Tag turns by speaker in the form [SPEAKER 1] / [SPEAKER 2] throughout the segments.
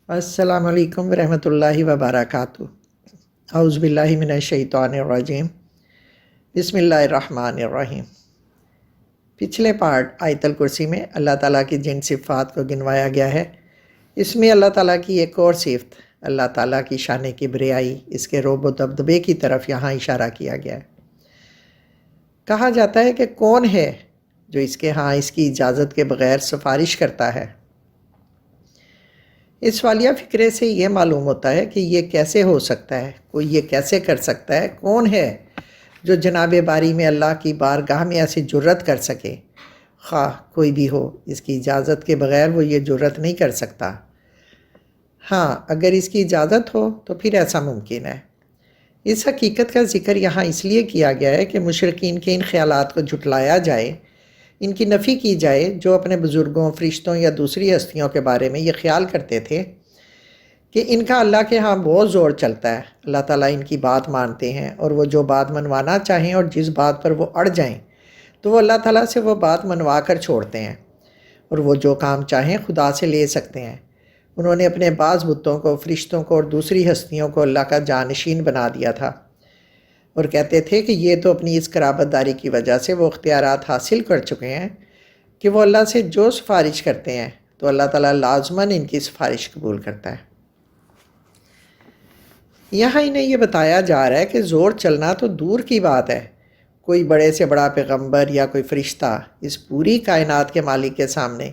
[SPEAKER 1] السلام علیکم ورحمۃ اللہ وبرکاتہ۔ اعوذ باللہ من الشیطان الرجیم، بسم اللہ الرحمن الرحیم۔ پچھلے پارٹ آیت الکرسی میں اللہ تعالیٰ کی جن صفات کو گنوایا گیا ہے، اس میں اللہ تعالیٰ کی ایک اور صفت، اللہ تعالیٰ کی شان کبریائی، اس کے رعب و دبدبے کی طرف یہاں اشارہ کیا گیا ہے۔ کہا جاتا ہے کہ کون ہے جو اس کے ہاں اس کی اجازت کے بغیر سفارش کرتا ہے؟ اس والیہ فکرے سے یہ معلوم ہوتا ہے کہ یہ کیسے ہو سکتا ہے، کوئی یہ کیسے کر سکتا ہے، کون ہے جو جناب باری میں اللہ کی بارگاہ میں ایسی جرت کر سکے؟ خواہ کوئی بھی ہو، اس کی اجازت کے بغیر وہ یہ جرت نہیں کر سکتا۔ ہاں، اگر اس کی اجازت ہو تو پھر ایسا ممکن ہے۔ اس حقیقت کا ذکر یہاں اس لیے کیا گیا ہے کہ مشرکین کے ان خیالات کو جھٹلایا جائے، ان کی نفی کی جائے جو اپنے بزرگوں، فرشتوں یا دوسری ہستیوں کے بارے میں یہ خیال کرتے تھے کہ ان کا اللہ کے ہاں بہت زور چلتا ہے، اللہ تعالیٰ ان کی بات مانتے ہیں، اور وہ جو بات منوانا چاہیں اور جس بات پر وہ اڑ جائیں تو وہ اللہ تعالیٰ سے وہ بات منوا کر چھوڑتے ہیں، اور وہ جو کام چاہیں خدا سے لے سکتے ہیں۔ انہوں نے اپنے بعض بتوں کو، فرشتوں کو اور دوسری ہستیوں کو اللہ کا جانشین بنا دیا تھا، اور کہتے تھے کہ یہ تو اپنی اس قرابت داری کی وجہ سے وہ اختیارات حاصل کر چکے ہیں کہ وہ اللہ سے جو سفارش کرتے ہیں تو اللہ تعالیٰ لازماً ان کی سفارش قبول کرتا ہے۔ یہاں انہیں یہ بتایا جا رہا ہے کہ زور چلنا تو دور کی بات ہے، کوئی بڑے سے بڑا پیغمبر یا کوئی فرشتہ اس پوری کائنات کے مالک کے سامنے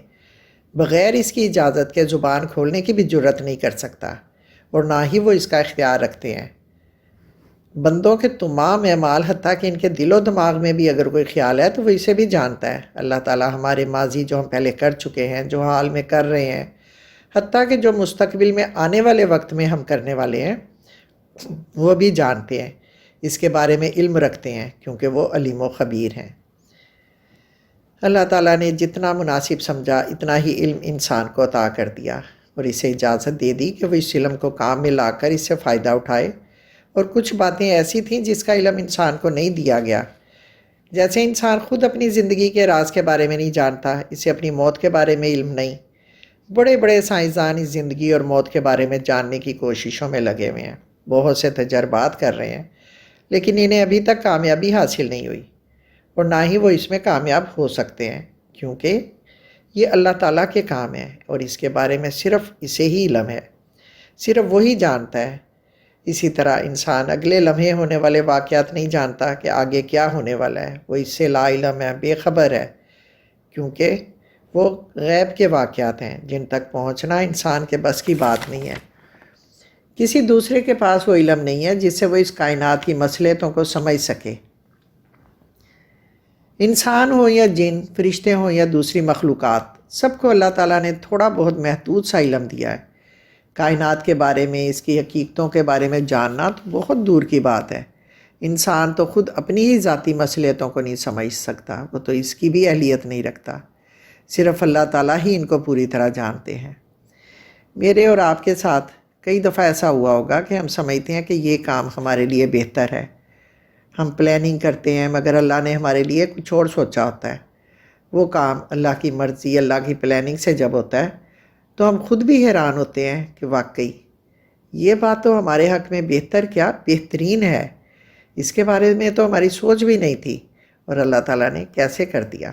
[SPEAKER 1] بغیر اس کی اجازت کے زبان کھولنے کی بھی جرت نہیں کر سکتا، اور نہ ہی وہ اس کا اختیار رکھتے ہیں۔ بندوں کے تمام اعمال، حتیٰ کہ ان کے دل و دماغ میں بھی اگر کوئی خیال ہے تو وہ اسے بھی جانتا ہے۔ اللہ تعالیٰ ہمارے ماضی جو ہم پہلے کر چکے ہیں، جو حال میں کر رہے ہیں، حتیٰ کہ جو مستقبل میں آنے والے وقت میں ہم کرنے والے ہیں، وہ بھی جانتے ہیں، اس کے بارے میں علم رکھتے ہیں، کیونکہ وہ علیم و خبیر ہیں۔ اللہ تعالیٰ نے جتنا مناسب سمجھا اتنا ہی علم انسان کو عطا کر دیا، اور اسے اجازت دے دی کہ وہ اس علم کو کام میں لا کر اس سے فائدہ اٹھائے، اور کچھ باتیں ایسی تھیں جس کا علم انسان کو نہیں دیا گیا، جیسے انسان خود اپنی زندگی کے راز کے بارے میں نہیں جانتا، اسے اپنی موت کے بارے میں علم نہیں۔ بڑے بڑے سائنسدان اس زندگی اور موت کے بارے میں جاننے کی کوششوں میں لگے ہوئے ہیں، بہت سے تجربات کر رہے ہیں، لیکن انہیں ابھی تک کامیابی حاصل نہیں ہوئی، اور نہ ہی وہ اس میں کامیاب ہو سکتے ہیں، کیونکہ یہ اللہ تعالیٰ کے کام ہے، اور اس کے بارے میں صرف اسے ہی علم ہے، صرف وہی جانتا ہے۔ اسی طرح انسان اگلے لمحے ہونے والے واقعات نہیں جانتا کہ آگے کیا ہونے والا ہے، وہ اس سے لا علم ہے، بے خبر ہے، کیونکہ وہ غیب کے واقعات ہیں جن تک پہنچنا انسان کے بس کی بات نہیں ہے۔ کسی دوسرے کے پاس وہ علم نہیں ہے جس سے وہ اس کائنات کی مصلحتوں کو سمجھ سکے۔ انسان ہو یا جن، فرشتے ہوں یا دوسری مخلوقات، سب کو اللہ تعالیٰ نے تھوڑا بہت محدود سا علم دیا ہے۔ کائنات کے بارے میں، اس کی حقیقتوں کے بارے میں جاننا تو بہت دور کی بات ہے۔ انسان تو خود اپنی ہی ذاتی مصلحتوں کو نہیں سمجھ سکتا، وہ تو اس کی بھی اہلیت نہیں رکھتا، صرف اللہ تعالیٰ ہی ان کو پوری طرح جانتے ہیں۔ میرے اور آپ کے ساتھ کئی دفعہ ایسا ہوا ہوگا کہ ہم سمجھتے ہیں کہ یہ کام ہمارے لیے بہتر ہے، ہم پلاننگ کرتے ہیں، مگر اللہ نے ہمارے لیے کچھ اور سوچا ہوتا ہے۔ وہ کام اللہ کی مرضی، اللہ کی پلاننگ سے جب ہوتا ہے تو ہم خود بھی حیران ہوتے ہیں کہ واقعی یہ بات تو ہمارے حق میں بہتر کیا بہترین ہے، اس کے بارے میں تو ہماری سوچ بھی نہیں تھی، اور اللہ تعالیٰ نے کیسے کر دیا۔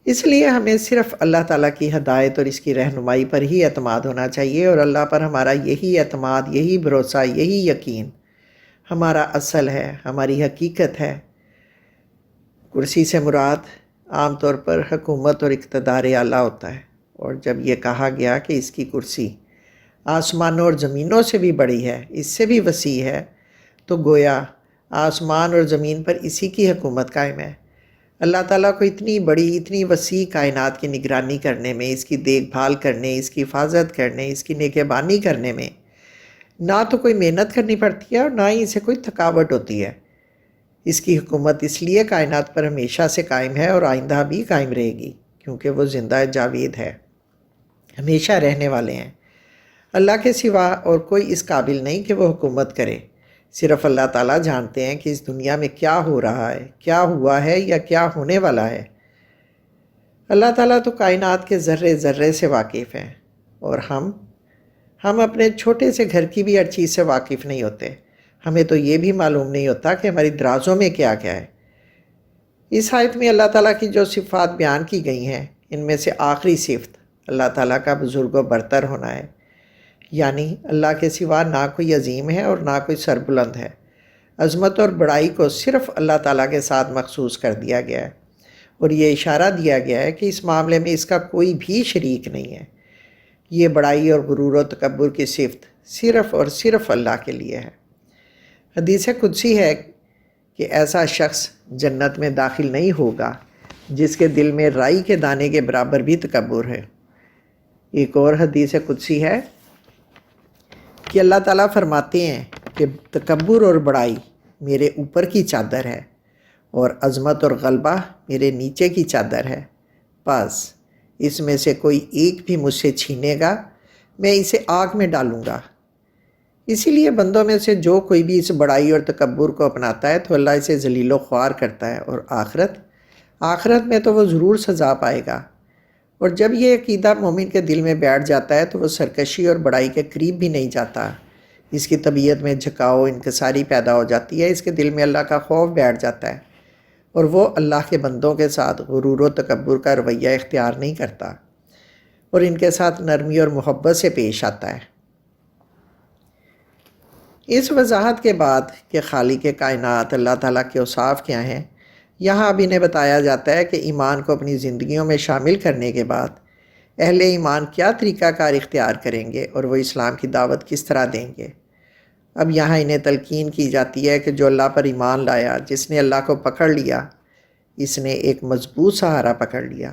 [SPEAKER 1] اس لیے ہمیں صرف اللہ تعالیٰ کی ہدایت اور اس کی رہنمائی پر ہی اعتماد ہونا چاہیے، اور اللہ پر ہمارا یہی اعتماد، یہی بھروسہ، یہی یقین ہمارا اصل ہے، ہماری حقیقت ہے۔ کرسی سے مراد عام طور پر حکومت اور اقتدار اعلیٰ ہوتا ہے، اور جب یہ کہا گیا کہ اس کی کرسی آسمانوں اور زمینوں سے بھی بڑی ہے، اس سے بھی وسیع ہے، تو گویا آسمان اور زمین پر اسی کی حکومت قائم ہے۔ اللہ تعالیٰ کو اتنی بڑی، اتنی وسیع کائنات کی نگرانی کرنے میں، اس کی دیکھ بھال کرنے، اس کی حفاظت کرنے، اس کی نگہبانی کرنے میں نہ تو کوئی محنت کرنی پڑتی ہے، اور نہ ہی اسے کوئی تھکاوٹ ہوتی ہے۔ اس کی حکومت اس لیے کائنات پر ہمیشہ سے قائم ہے اور آئندہ بھی قائم رہے گی، کیونکہ وہ زندہ جاوید ہے، ہمیشہ رہنے والے ہیں۔ اللہ کے سوا اور کوئی اس قابل نہیں کہ وہ حکومت کرے، صرف اللہ تعالیٰ جانتے ہیں کہ اس دنیا میں کیا ہو رہا ہے، کیا ہوا ہے یا کیا ہونے والا ہے۔ اللہ تعالیٰ تو کائنات کے ذرے ذرے سے واقف ہیں، اور ہم اپنے چھوٹے سے گھر کی بھی ہر چیز سے واقف نہیں ہوتے. ہمیں تو یہ بھی معلوم نہیں ہوتا کہ ہماری درازوں میں کیا کیا ہے. اس آیت میں اللہ تعالیٰ کی جو صفات بیان کی گئی ہیں ان میں سے آخری صفت اللہ تعالیٰ کا بزرگ و برتر ہونا ہے. یعنی اللہ کے سوا نہ کوئی عظیم ہے اور نہ کوئی سربلند ہے. عظمت اور بڑائی کو صرف اللہ تعالیٰ کے ساتھ مخصوص کر دیا گیا ہے اور یہ اشارہ دیا گیا ہے کہ اس معاملے میں اس کا کوئی بھی شریک نہیں ہے. یہ بڑائی اور غرور و تکبر کی صفت صرف اور صرف اللہ کے لیے ہے. حدیث قدسی ہے کہ ایسا شخص جنت میں داخل نہیں ہوگا جس کے دل میں رائی کے دانے کے برابر بھی تکبر ہے. ایک اور حدیث قدسی ہے کہ اللہ تعالیٰ فرماتے ہیں کہ تکبر اور بڑائی میرے اوپر کی چادر ہے اور عظمت اور غلبہ میرے نیچے کی چادر ہے. بس اس میں سے کوئی ایک بھی مجھ سے چھینے گا میں اسے آگ میں ڈالوں گا. اسی لیے بندوں میں سے جو کوئی بھی اس بڑائی اور تکبر کو اپناتا ہے تو اللہ اسے ذلیل و خوار کرتا ہے اور آخرت میں تو وہ ضرور سزا پائے گا. اور جب یہ عقیدہ مومن کے دل میں بیٹھ جاتا ہے تو وہ سرکشی اور بڑائی کے قریب بھی نہیں جاتا. اس کی طبیعت میں جھکاؤ انکساری پیدا ہو جاتی ہے. اس کے دل میں اللہ کا خوف بیٹھ جاتا ہے اور وہ اللہ کے بندوں کے ساتھ غرور و تکبر کا رویہ اختیار نہیں کرتا اور ان کے ساتھ نرمی اور محبت سے پیش آتا ہے. اس وضاحت کے بعد کہ خالق کائنات اللہ تعالیٰ کے اوصاف کیا ہیں، یہاں اب انہیں بتایا جاتا ہے کہ ایمان کو اپنی زندگیوں میں شامل کرنے کے بعد اہل ایمان کیا طریقہ کار اختیار کریں گے اور وہ اسلام کی دعوت کس طرح دیں گے. اب یہاں انہیں تلقین کی جاتی ہے کہ جو اللہ پر ایمان لایا، جس نے اللہ کو پکڑ لیا، اس نے ایک مضبوط سہارا پکڑ لیا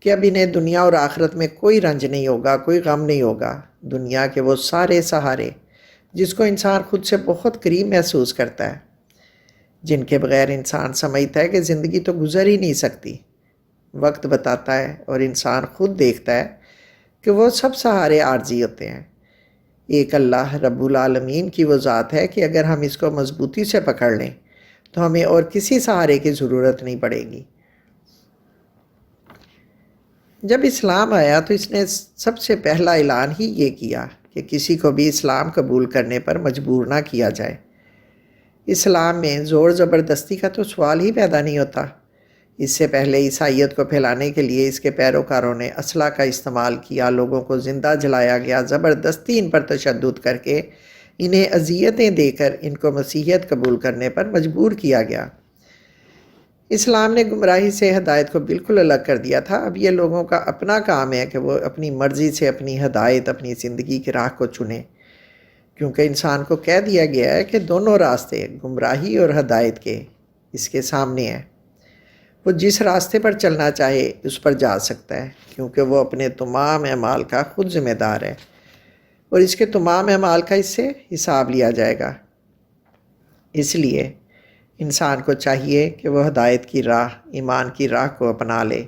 [SPEAKER 1] کہ اب انہیں دنیا اور آخرت میں کوئی رنج نہیں ہوگا، کوئی غم نہیں ہوگا. دنیا کے وہ سارے سہارے جس کو انسان خود سے بہت قریب محسوس کرتا ہے، جن کے بغیر انسان سمجھتا ہے کہ زندگی تو گزر ہی نہیں سکتی. وقت بتاتا ہے اور انسان خود دیکھتا ہے کہ وہ سب سہارے عارضی ہوتے ہیں. ایک اللہ رب العالمین کی وہ ذات ہے کہ اگر ہم اس کو مضبوطی سے پکڑ لیں تو ہمیں اور کسی سہارے کی ضرورت نہیں پڑے گی. جب اسلام آیا تو اس نے سب سے پہلا اعلان ہی یہ کیا کہ کسی کو بھی اسلام قبول کرنے پر مجبور نہ کیا جائے. اسلام میں زور زبردستی کا تو سوال ہی پیدا نہیں ہوتا. اس سے پہلے عیسائیت کو پھیلانے کے لیے اس کے پیروکاروں نے اسلحہ کا استعمال کیا، لوگوں کو زندہ جلایا گیا، زبردستی ان پر تشدد کر کے انہیں اذیتیں دے کر ان کو مسیحیت قبول کرنے پر مجبور کیا گیا. اسلام نے گمراہی سے ہدایت کو بالکل الگ کر دیا تھا. اب یہ لوگوں کا اپنا کام ہے کہ وہ اپنی مرضی سے اپنی ہدایت، اپنی زندگی کی راہ کو چنیں، کیونکہ انسان کو کہہ دیا گیا ہے کہ دونوں راستے گمراہی اور ہدایت کے اس کے سامنے ہیں. وہ جس راستے پر چلنا چاہے اس پر جا سکتا ہے، کیونکہ وہ اپنے تمام اعمال کا خود ذمہ دار ہے اور اس کے تمام اعمال کا اس سے حساب لیا جائے گا. اس لیے انسان کو چاہیے کہ وہ ہدایت کی راہ، ایمان کی راہ کو اپنا لے،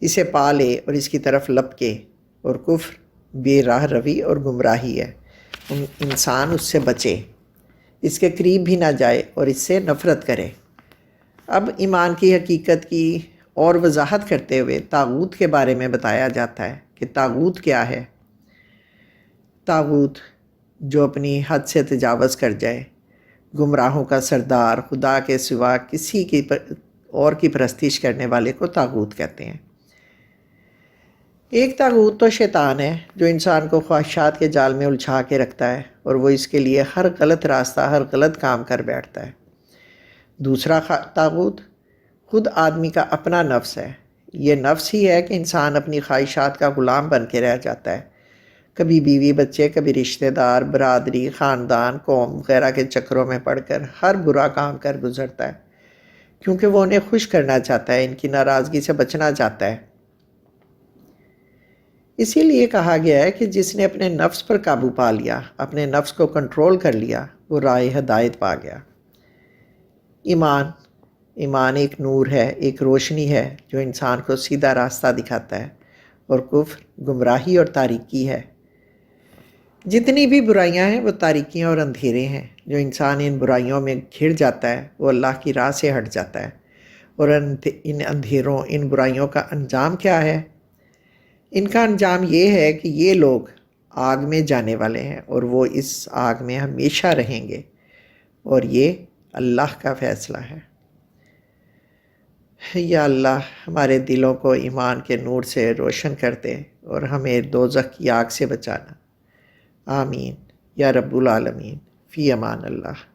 [SPEAKER 1] اسے پا لے اور اس کی طرف لپکے. اور کفر بے راہ روی اور گمراہی ہے. انسان اس سے بچے، اس کے قریب بھی نہ جائے اور اس سے نفرت کرے. اب ایمان کی حقیقت کی اور وضاحت کرتے ہوئے طاغوت کے بارے میں بتایا جاتا ہے کہ طاغوت کیا ہے. طاغوت جو اپنی حد سے تجاوز کر جائے، گمراہوں کا سردار، خدا کے سوا کسی کی اور کی پرستش کرنے والے کو طاغوت کہتے ہیں. ایک طاغوت تو شیطان ہے جو انسان کو خواہشات کے جال میں الجھا کے رکھتا ہے اور وہ اس کے لیے ہر غلط راستہ، ہر غلط کام کر بیٹھتا ہے. دوسرا طاغوت خود آدمی کا اپنا نفس ہے. یہ نفس ہی ہے کہ انسان اپنی خواہشات کا غلام بن کے رہ جاتا ہے. کبھی بیوی بچے، کبھی رشتہ دار، برادری، خاندان، قوم وغیرہ کے چکروں میں پڑ کر ہر برا کام کر گزرتا ہے، کیونکہ وہ انہیں خوش کرنا چاہتا ہے، ان کی ناراضگی سے بچنا چاہتا ہے. اسی لیے کہا گیا ہے کہ جس نے اپنے نفس پر قابو پا لیا، اپنے نفس کو کنٹرول کر لیا، وہ راہ ہدایت پا گیا. ایمان ایک نور ہے، ایک روشنی ہے جو انسان کو سیدھا راستہ دکھاتا ہے، اور کفر گمراہی اور تاریکی ہے. جتنی بھی برائیاں ہیں وہ تاریکیاں اور اندھیرے ہیں. جو انسان ان برائیوں میں گھر جاتا ہے وہ اللہ کی راہ سے ہٹ جاتا ہے. اور ان اندھیروں، ان برائیوں کا انجام کیا ہے؟ ان کا انجام یہ ہے کہ یہ لوگ آگ میں جانے والے ہیں اور وہ اس آگ میں ہمیشہ رہیں گے، اور یہ اللہ کا فیصلہ ہے۔ یا اللہ ہمارے دلوں کو ایمان کے نور سے روشن کر دے اور ہمیں دوزخ کی آگ سے بچانا۔ آمین یا رب العالمین۔ فی امان اللہ۔